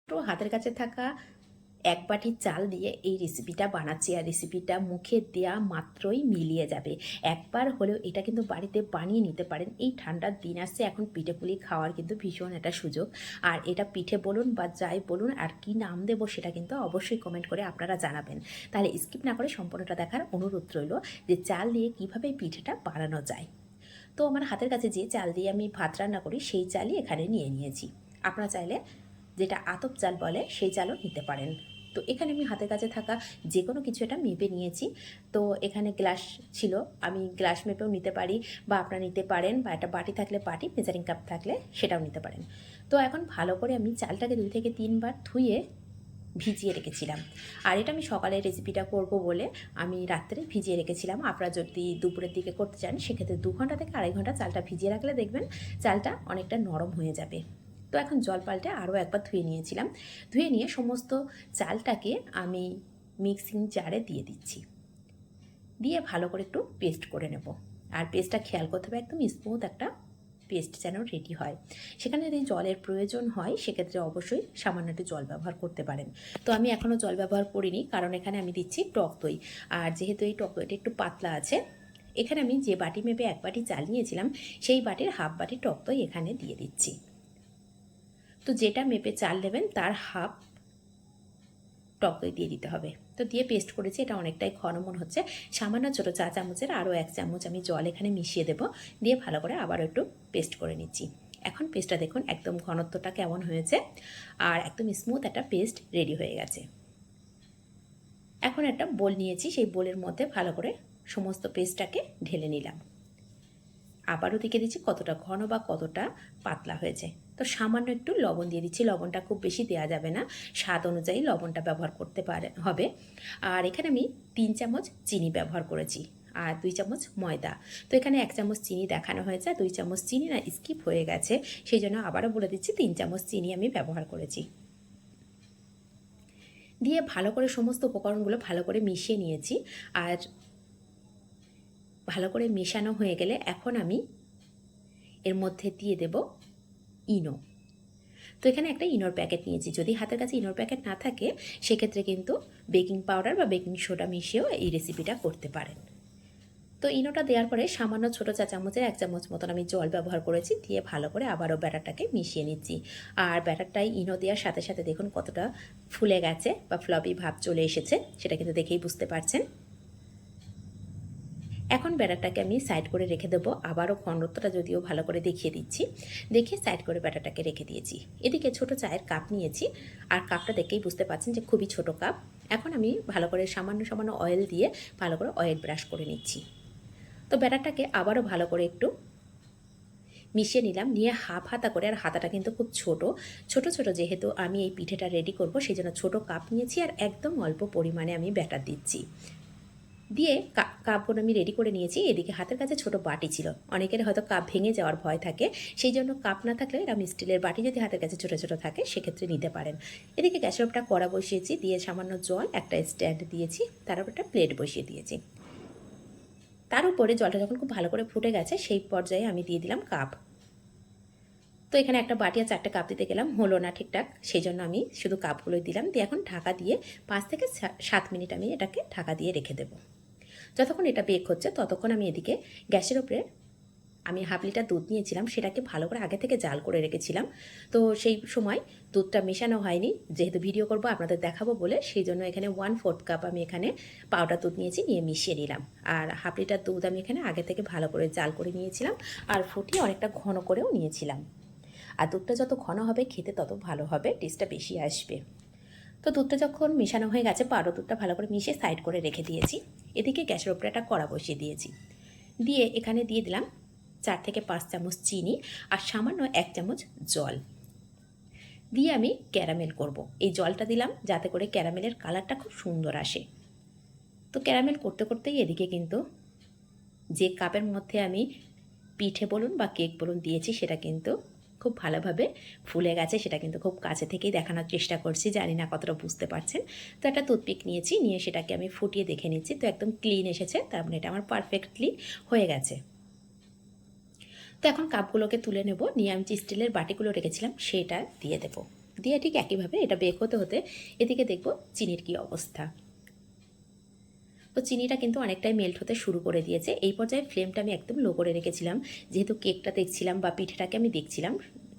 তো হাতের কাছে থাকা এক বাটি চাল দিয়ে এই রেসিপিটা বানাচ্ছি, আর রেসিপিটা মুখে দেওয়া মাত্রই মিলিয়ে যাবে। একবার হলেও এটা কিন্তু বাড়িতে বানিয়ে নিতে পারেন। এই ঠান্ডার দিন আসছে, এখন পিঠে পুলি খাওয়ার কিন্তু ভীষণ একটা সুযোগ। আর এটা পিঠে বলুন বা যাই বলুন, আর কি নাম দেবো সেটা কিন্তু অবশ্যই কমেন্ট করে আপনারা জানাবেন। তাহলে স্কিপ না করে সম্পূর্ণটা দেখার অনুরোধ রইল যে চাল দিয়ে কীভাবে পিঠেটা বানানো যায়। তো আমার হাতের কাছে যে চাল দিয়ে আমি ভাত রান্না করি সেই চালই এখানে নিয়ে নিয়েছি। আপনারা চাইলে যেটা আতপ চাল বলে সেই চালও নিতে পারেন। তো এখানে আমি হাতের কাছে থাকা যে কোনো কিছু এটা মেপে নিয়েছি। তো এখানে গ্লাস ছিল, আমি গ্লাস মেপেও নিতে পারি, বা আপনারা নিতে পারেন, বা একটা বাটি থাকলে বাটি, মেজারিং কাপ থাকলে সেটাও নিতে পারেন। তো এখন ভালো করে আমি চালটাকে 2 থেকে 3 বার ধুয়ে ভিজিয়ে রেখেছিলাম। আর এটা আমি সকালে রেসিপিটা করব বলে আমি রাত্রে ভিজিয়ে রেখেছিলাম। আপনারা যদি দুপুরের দিকে করতে চান সেক্ষেত্রে 2 ঘন্টা থেকে 2.5 ঘন্টা চালটা ভিজিয়ে রাখলে দেখবেন চালটা অনেকটা নরম হয়ে যাবে। তো এখন জল পাল্টে আরও একবার ধুয়ে নিয়েছিলাম। ধুয়ে নিয়ে সমস্ত চালটাকে আমি মিক্সিং জারে দিয়ে দিচ্ছি। দিয়ে ভালো করে একটু পেস্ট করে নেব। আর পেস্টটা খেয়াল করতে হবে একদম স্মুথ একটা পেস্ট যেন রেডি হয়। সেখানে যদি জলের প্রয়োজন হয় সেক্ষেত্রে অবশ্যই সামান্য একটু জল ব্যবহার করতে পারেন। তো আমি এখনও জল ব্যবহার করিনি, কারণ এখানে আমি দিচ্ছি টক দই। আর যেহেতু এই টক দইটা একটু পাতলা আছে, এখানে আমি যে বাটি মেপে 1 বাটি চাল নিয়েছিলাম সেই বাটির হাফ বাটি টক দই এখানে দিয়ে দিচ্ছি। তো যেটা মেপে চাল নেবেন তার হাফ টক দই দিয়ে দিতে হবে। তো দিয়ে পেস্ট করেছি, এটা অনেকটাই ঘন মনে হচ্ছে। সামান্য ছোটো চা চামচের আরও 1 চামচ আমি জল এখানে মিশিয়ে দেবো। দিয়ে ভালো করে আবারও একটু পেস্ট করে নিচ্ছি। এখন পেস্টটা দেখুন একদম ঘনত্বটা কেমন হয়েছে, আর একদম স্মুথ একটা পেস্ট রেডি হয়ে গেছে। এখন একটা বোল নিয়েছি, সেই বোলের মধ্যে ভালো করে সমস্ত পেস্টটাকে ঢেলে নিলাম। আবারও দেখে দিচ্ছি কতটা ঘন বা কতটা পাতলা হয়েছে। তো সামান্য একটু লবণ দিয়ে দিচ্ছি, লবণটা খুব বেশি দেওয়া যাবে না, স্বাদ অনুযায়ী লবণটা ব্যবহার করতে হবে। আর এখানে আমি 3 চামচ চিনি ব্যবহার করেছি, আর 2 চামচ ময়দা। তো এখানে 1 চামচ চিনি দেখানো হয়েছে, আর 2 চামচ চিনি না স্কিপ হয়ে গেছে, সেই জন্য আবারও বলে দিচ্ছি 3 চামচ চিনি আমি ব্যবহার করেছি। দিয়ে ভালো করে সমস্ত উপকরণগুলো ভালো করে মিশিয়ে নিয়েছি। আর ভালো করে মেশানো হয়ে গেলে এখন আমি এর মধ্যে দিয়ে দেব ইনো। তো এখানে একটা ইনোর প্যাকেট নিয়েছি। যদি হাতের কাছে ইনোর প্যাকেট না থাকে সেক্ষেত্রে কিন্তু বেকিং পাউডার বা বেকিং সোডা মিশিয়েও এই রেসিপিটা করতে পারেন। তো ইনোটা দেওয়ার পরে সামান্য ছোটো চা চামচের 1 চামচ মতন আমি জল ব্যবহার করেছি। দিয়ে ভালো করে আবারও ব্যাটারটাকে মিশিয়ে নিচ্ছি। আর ব্যাটারটাই ইনো দেওয়ার সাথে সাথে দেখুন কতটা ফুলে গেছে বা ফ্লপি ভাব চলে এসেছে, সেটা কিন্তু দেখেই বুঝতে পারছেন। এখন ব্যাটারটাকে আমি সাইড করে রেখে দেবো। আবারও ঘনত্বটা যদিও ভালো করে দেখিয়ে দিচ্ছি, দেখে সাইড করে ব্যাটারটাকে রেখে দিয়েছি। এদিকে ছোটো চায়ের কাপ নিয়েছি, আর কাপটা দেখেই বুঝতে পারছেন যে খুবই ছোটো কাপ। এখন আমি ভালো করে সামান্য সামান্য অয়েল দিয়ে ভালো করে অয়েল ব্রাশ করে নিচ্ছি। তো ব্যাটারটাকে আবারও ভালো করে একটু মিশিয়ে নিলাম, নিয়ে হাফ হাতা করে, আর হাতাটা কিন্তু খুব ছোট ছোট যেহেতু আমি এই পিঠেটা রেডি করব সেই জন্য ছোটো কাপ নিয়েছি, আর একদম অল্প পরিমাণে আমি ব্যাটার দিচ্ছি। দিয়ে কাপগুলো আমি রেডি করে নিয়েছি। এদিকে হাতের কাছে ছোট বাটি ছিল, অনেকের হয়তো কাপ ভেঙে যাওয়ার ভয় থাকে, সেই জন্য কাপ না থাকলে এরকম স্টিলের বাটি যদি হাতের কাছে ছোটো ছোটো থাকে সেক্ষেত্রে নিতে পারেন। এদিকে গ্যাসের উপরটা কড়া বসিয়েছি, দিয়ে সামান্য জল, একটা স্ট্যান্ড দিয়েছি, তার উপর একটা প্লেট বসিয়ে দিয়েছি। তার উপরে জলটা যখন খুব ভালো করে ফুটে গেছে সেই পর্যায়ে আমি দিয়ে দিলাম কাপ। তো এখানে একটা বাটি আর 4টে কাপ দিতে গেলাম, হলো না ঠিকঠাক, সেই জন্য আমি শুধু কাপগুলোই দিলাম। দিয়ে এখন ঢাকা দিয়ে 5 থেকে 7 মিনিট আমি এটাকে ঢাকা দিয়ে রেখে দেবো। যতক্ষণ এটা বেক হচ্ছে ততক্ষণ আমি এদিকে গ্যাসের ওপরে আমি হাফ লিটার দুধ নিয়েছিলাম, সেটাকে ভালো করে আগে থেকে জাল করে রেখেছিলাম। তো সেই সময় দুধটা মেশানো হয়নি, যেহেতু ভিডিও করব আপনাদের দেখাবো বলে, সেই জন্য এখানে 1/4 কাপ আমি এখানে পাউডার দুধ নিয়েছি, নিয়ে মিশিয়ে নিলাম। আর হাফ লিটার দুধ আমি এখানে আগে থেকে ভালো করে জাল করে নিয়েছিলাম, আর ফুটিয়ে অনেকটা ঘন করেও নিয়েছিলাম। আর দুধটা যত ঘন হবে খেতে তত ভালো হবে, টেস্টটা বেশি আসবে। তো দুধটা যখন মেশানো হয়ে গেছে, পাউডার দুধটা ভালো করে মিশিয়ে সাইড করে রেখে দিয়েছি। এদিকে গ্যাসের উপরে একটা কড়া বসিয়ে দিয়েছি, দিয়ে এখানে দিয়ে দিলাম 4 থেকে 5 চামচ চিনি, আর সামান্য 1 চামচ জল দিয়ে আমি ক্যারামেল করব। এই জলটা দিলাম যাতে করে ক্যারামেলের কালারটা খুব সুন্দর আসে। তো ক্যারামেল করতে করতেই এদিকে কিন্তু যে কাপের মধ্যে আমি পিঠে বলুন বা কেক বলুন দিয়েছি সেটা কিন্তু খুব ভালোভাবে ফুলে গেছে, সেটা কিন্তু খুব কাছে থেকেই দেখানোর চেষ্টা করছি, জানি না কতটা বুঝতে পারছেন। তো একটা টুথপিক নিয়েছি, নিয়ে সেটাকে আমি ফুটিয়ে দেখে নিচ্ছি। তো একদম ক্লিন এসেছে, তার মানে এটা আমার পারফেক্টলি হয়ে গেছে। তো এখন কাপগুলোকে তুলে নেব, নিয়ে আমি যে স্টিলের বাটিগুলো রেখেছিলাম সেটা দিয়ে দেবো। দিয়ে ঠিক একইভাবে এটা বেক হতে হতে এদিকে দেখব চিনির কী অবস্থা। তো চিনিটা কিন্তু অনেকটাই মেল্ট হতে শুরু করে দিয়েছে। এই পর্যায়ে ফ্লেমটা আমি একদম লো করে রেখেছিলাম, যেহেতু কেকটা দেখছিলাম বা পিঠেটাকে আমি দেখছিলাম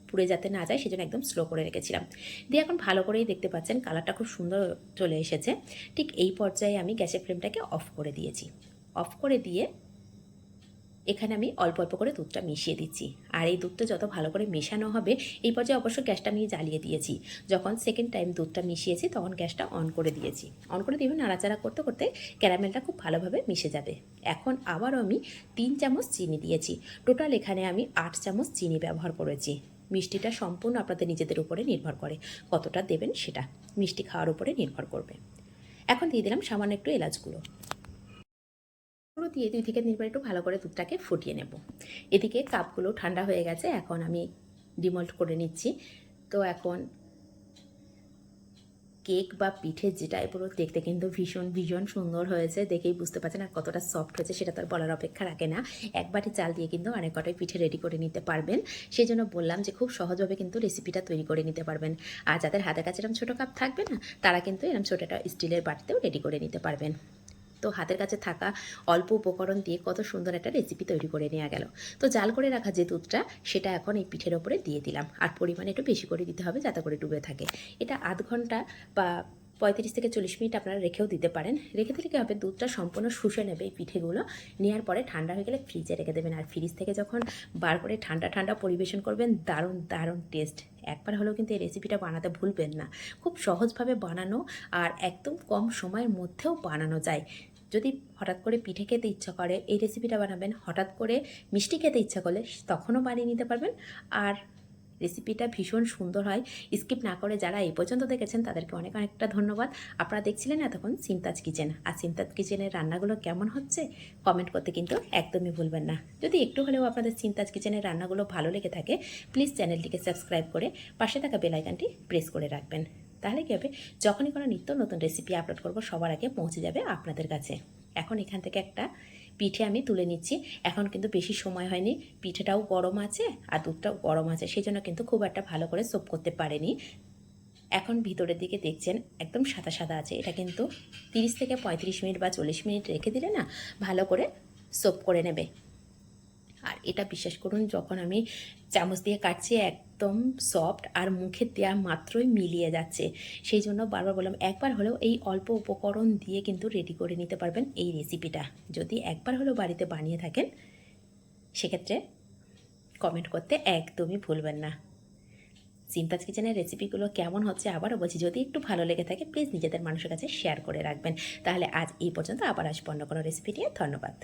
পুড়ে যাতে না যায়, সেজন্য একদম স্লো করে রেখেছিলাম। দিয়ে এখন ভালো করেই দেখতে পাচ্ছেন কালারটা খুব সুন্দর চলে এসেছে। ঠিক এই পর্যায়ে আমি গ্যাসের ফ্লেমটাকে অফ করে দিয়েছি। অফ করে দিয়ে এখানে আমি অল্প অল্প করে দুধটা মিশিয়ে দিচ্ছি। আর এই দুধটা যত ভালো করে মেশানো হবে, এই পর্যায়ে অবশ্য গ্যাসটা আমি জ্বালিয়ে দিয়েছি। যখন সেকেন্ড টাইম দুধটা মিশিয়েছি তখন গ্যাসটা অন করে দিয়েছি। অন করে দিয়ে নাড়াচাড়া করতে করতে ক্যারামেলটা খুব ভালোভাবে মিশে যাবে। এখন আবারও আমি 3 চামচ চিনি দিয়েছি। টোটাল এখানে আমি 8 চামচ চিনি ব্যবহার করেছি। মিষ্টিটা সম্পূর্ণ আপনাদের নিজেদের উপরে নির্ভর করে, কতটা দেবেন সেটা মিষ্টি খাওয়ার উপরে নির্ভর করবে। এখন দিয়ে দিলাম সামান্য একটু এলাচ গুঁড়ো। পুরো দিয়ে 2 থেকে 3 বার একটু ভালো করে দুধটাকে ফুটিয়ে নেব। এদিকে কাপগুলো ঠান্ডা হয়ে গেছে, এখন আমি ডিমল্ট করে নিচ্ছি। তো এখন কেক বা পিঠে যেটাই পুরো দেখতে কিন্তু ভীষণ ভীষণ সুন্দর হয়েছে, দেখেই বুঝতে পারছেন। আর কতটা সফট হয়েছে সেটা তো আর বলার অপেক্ষা রাখে না। এক বাটি চাল দিয়ে কিন্তু অনেক কটাই পিঠে রেডি করে নিতে পারবেন। সেই জন্য বললাম যে খুব সহজভাবে কিন্তু রেসিপিটা তৈরি করে নিতে পারবেন। আর যাদের হাতের কাছে এরকম ছোটো কাপ থাকবে না, তারা কিন্তু এরকম ছোটোটা স্টিলের বাটিতেও রেডি করে নিতে পারবেন। তো হাতের কাছে থাকা অল্প উপকরণ দিয়ে কত সুন্দর একটা রেসিপি তৈরি করে নেওয়া গেল। তো জাল করে রাখা যে দুধটা, সেটা এখন এই পিঠের ওপরে দিয়ে দিলাম। আর পরিমাণে একটু বেশি করে দিতে হবে যাতে করে ডুবে থাকে। এটা আধ ঘন্টা বা 35 থেকে 40 মিনিট আপনারা রেখেও দিতে পারেন। রেখে দিলে কী হবে, দুধটা সম্পূর্ণ শুষে নেবে এই পিঠেগুলো। নেওয়ার পরে ঠান্ডা হয়ে গেলে ফ্রিজে রেখে দেবেন। আর ফ্রিজ থেকে যখন বার করে ঠান্ডা ঠান্ডা পরিবেশন করবেন, দারুণ দারুণ টেস্ট। একবার হলেও কিন্তু এই রেসিপিটা বানাতে ভুলবেন না। খুব সহজভাবে বানানো আর একদম কম সময়ের মধ্যেও বানানো যায়। যদি হঠাৎ করে পিঠে খেতে ইচ্ছা করে এই রেসিপিটা বানাবেন, হঠাৎ করে মিষ্টি খেতে ইচ্ছা করলে তখনও বানিয়ে নিতে পারবেন। আর রেসিপিটা ভীষণ সুন্দর হয়। স্কিপ না করে যারা এই পর্যন্ত দেখেছেন তাদেরকে অনেক অনেকটা ধন্যবাদ। আপনারা দেখছিলেন এতক্ষণ সিমতাজ কিচেন। আর সিমতাজ কিচেনের রান্নাগুলো কেমন হচ্ছে কমেন্ট করতে কিন্তু একদমই ভুলবেন না। যদি একটু হলেও আপনাদের সিমতাজ কিচেনের রান্নাগুলো ভালো লেগে থাকে, প্লিজ চ্যানেলটিকে সাবস্ক্রাইব করে পাশে থাকা বেল আইকনটি প্রেস করে রাখবেন। তাহলে কী হবে, যখনই কোনো নিত্য নতুন রেসিপি আপলোড করব সবার আগে পৌঁছে যাবে আপনাদের কাছে। এখন এখান থেকে একটা পিঠে আমি তুলে নিচ্ছি। এখন কিন্তু বেশি সময় হয়নি, পিঠেটাও গরম আছে আর দুধটাও গরম আছে, সেই জন্য কিন্তু খুব একটা ভালো করে সোপ করতে পারেনি। এখন ভিতরের দিকে দেখছেন একদম সাদা সাদা আছে। এটা কিন্তু 30 থেকে 35 মিনিট বা 40 মিনিট রেখে দিলে না ভালো করে সোপ করে নেবে। আর এটা বিশ্বাস করুন, যখন আমি চামচ দিয়ে কাটছি একদম সফট আর মুখে দেওয়া মাত্রই মিলিয়ে যাচ্ছে। সেই জন্য বারবার বললাম, একবার হলেও এই অল্প উপকরণ দিয়ে কিন্তু রেডি করে নিতে পারবেন এই রেসিপিটা। যদি একবার হলেও বাড়িতে বানিয়ে থাকেন সেক্ষেত্রে কমেন্ট করতে একদমই ভুলবেন না। সিমতাজ কিচেনের রেসিপিগুলো কেমন হচ্ছে আবারও বলছি, যদি একটু ভালো লেগে থাকে প্লিজ নিজেদের মানুষের কাছে শেয়ার করে রাখবেন। তাহলে আজ এই পর্যন্ত, আবার আসবো অন্য কোনো রেসিপি নিয়ে। ধন্যবাদ।